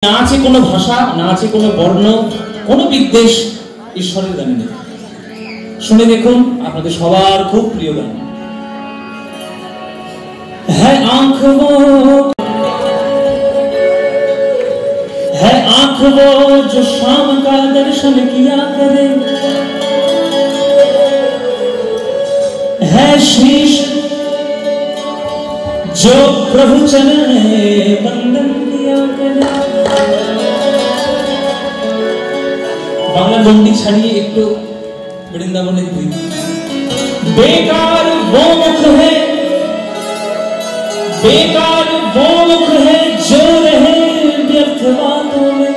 না আছে কোনো ভাষা, না আছে কোনো বর্ণ, কোনো বিদ্বেষ, ঈশ্বরের গানে নেই। শুনে দেখুন আপনাদের সবার খুব প্রিয় গান। है आँख वो जो शाम का दर्शन किया करे, है शीश जो प्रभु चरण बंदन किया करे। बांग्ला गंडी छाड़िए एक तो वृंदावने हुई। बेकार वो मुख है, बेकार वो मुख है जो रहे व्यर्थ बातों में।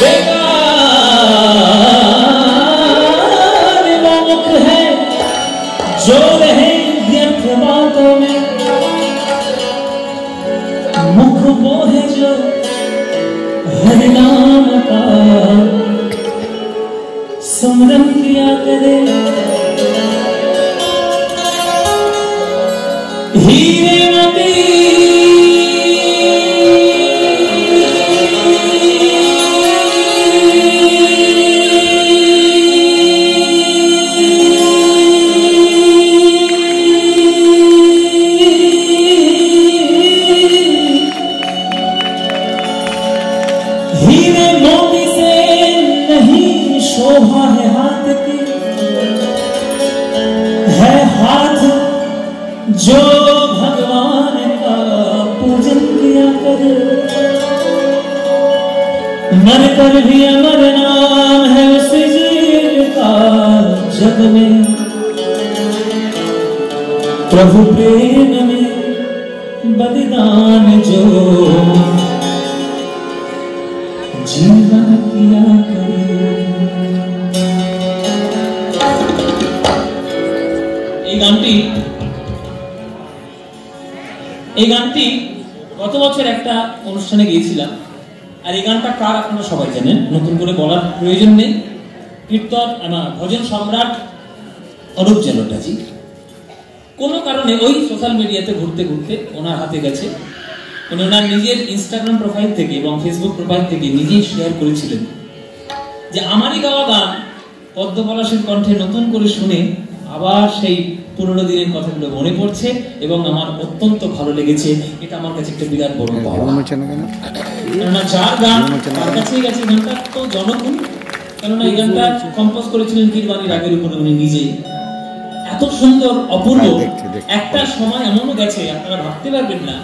बेकार वो मुख है जो रहे व्यर्थ बातों में। मुख वो है जो हर नाम का सुमरन किया करे। हीरे मोती हीरे मोती से नहीं शोभा है हाथ की, है हाथ जो भगवान का पूजन किया करे। मर कर भी अमर नाम है उस जीव का जग में। प्रभु प्रेम में बलिदान जो जीवन किया करे। এই গানটি গত বছর একটা অনুষ্ঠানে গিয়েছিলাম, আর এই গানটা কার আপনারা সবাই জানেন, নতুন করে বলার প্রয়োজন নেই। কীর্তন ভজন সম্রাট অরূপ জেলটাজি কোনো কারণে ওই সোশ্যাল মিডিয়াতে ঘুরতে ঘুরতে ওনার হাতে গেছে। উনি ওনার নিজের ইনস্টাগ্রাম প্রোফাইল থেকে এবং ফেসবুক প্রোফাইল থেকে নিজেই শেয়ার করেছিলেন যে আমারই গাওয়া গান পদ্ম পলাশের কণ্ঠে নতুন করে শুনে আবার সেই পুরনো দিনের কথাগুলো মনে পড়ছে এবং আমার অত্যন্ত ভালো লেগেছে। এটা আমার কাছে একটা বিরাট বড় পাওয়া। কেননা যার গান তার কাছেই গেছে, গানটা তো জনপ্রিয়। কেননা এই গানটা কম্পোজ করেছিলেন কিরবাণী রাগের উপরে উনি নিজেই। এত সুন্দর অপূর্ব একটা সময় এমনও গেছে আপনারা ভাবতে পারবেন না,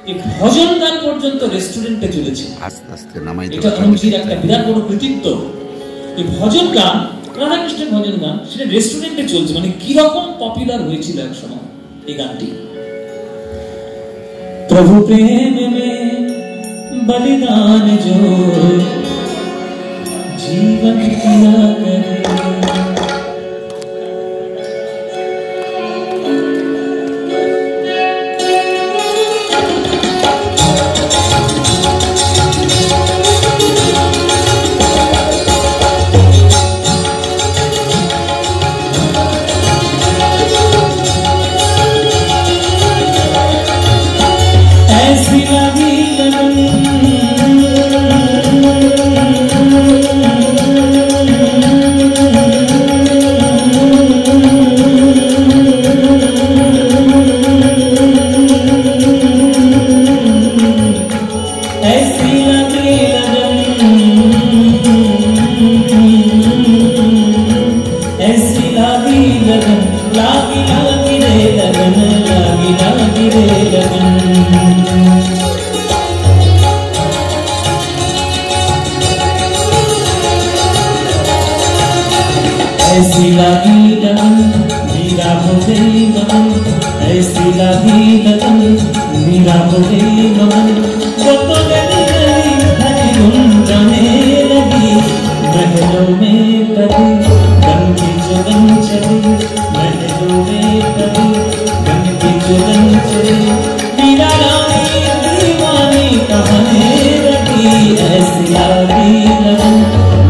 এই ভজন গান পর্যন্ত রেস্টুরেন্টে চলেছে। এটা অনুজির একটা বিরাট বড় কৃতিত্ব। এই ভজন গান, রাধাকৃষ্ণের ভজন গান, সেটা রেস্টুরেন্টে চলছে। মানে কিরকম পপুলার হয়েছিল এক সময় এই গানটি। প্রভু প্রেম মে বলিদান जो जीवन किया करे। ऐसी लागी लगन मीरा हो गई मगन, ऐसी लागी लगन मीरा हो गई मगन। वो तो गली गली हरी धुन जाने लगी, महलों में कभी गन की जुगन चली, महलों में कभी गन की जुगन चली। मीरा रानी दीवानी कहने लगी, ऐसी लागी लगन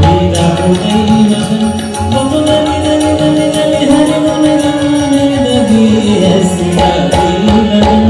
मीरा हो गई मगन। वो तो गली गली गली गली हरी धुन जाने लगी, ऐसी लागी लगन।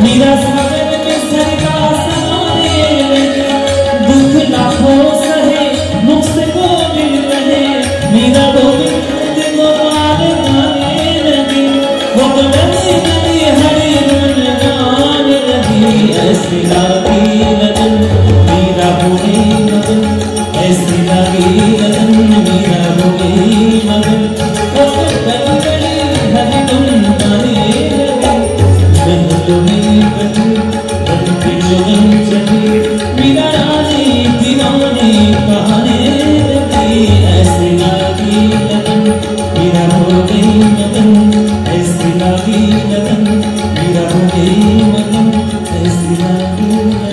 मेरा सागर में सरका समाने लगे, दुख लाखों सहे मुझसे को मिल रहे, मेरा गोविंद गोपाल गाने लगे, वो तो गली गली हरि गुण गाने लगी। ऐसी लागी लगन मेरा हो गई मगन, ऐसी लागी लगन मेरा हो गई मगन, वो तो गली गली हरि गुण गाने लगे। मेरा रानी दीवानी कहाने लगी, ऐसी लागी लगन मेरा हो गई मगन, ऐसी लागी लगन मेरा हो गई मगन, ऐसी लागी लगन।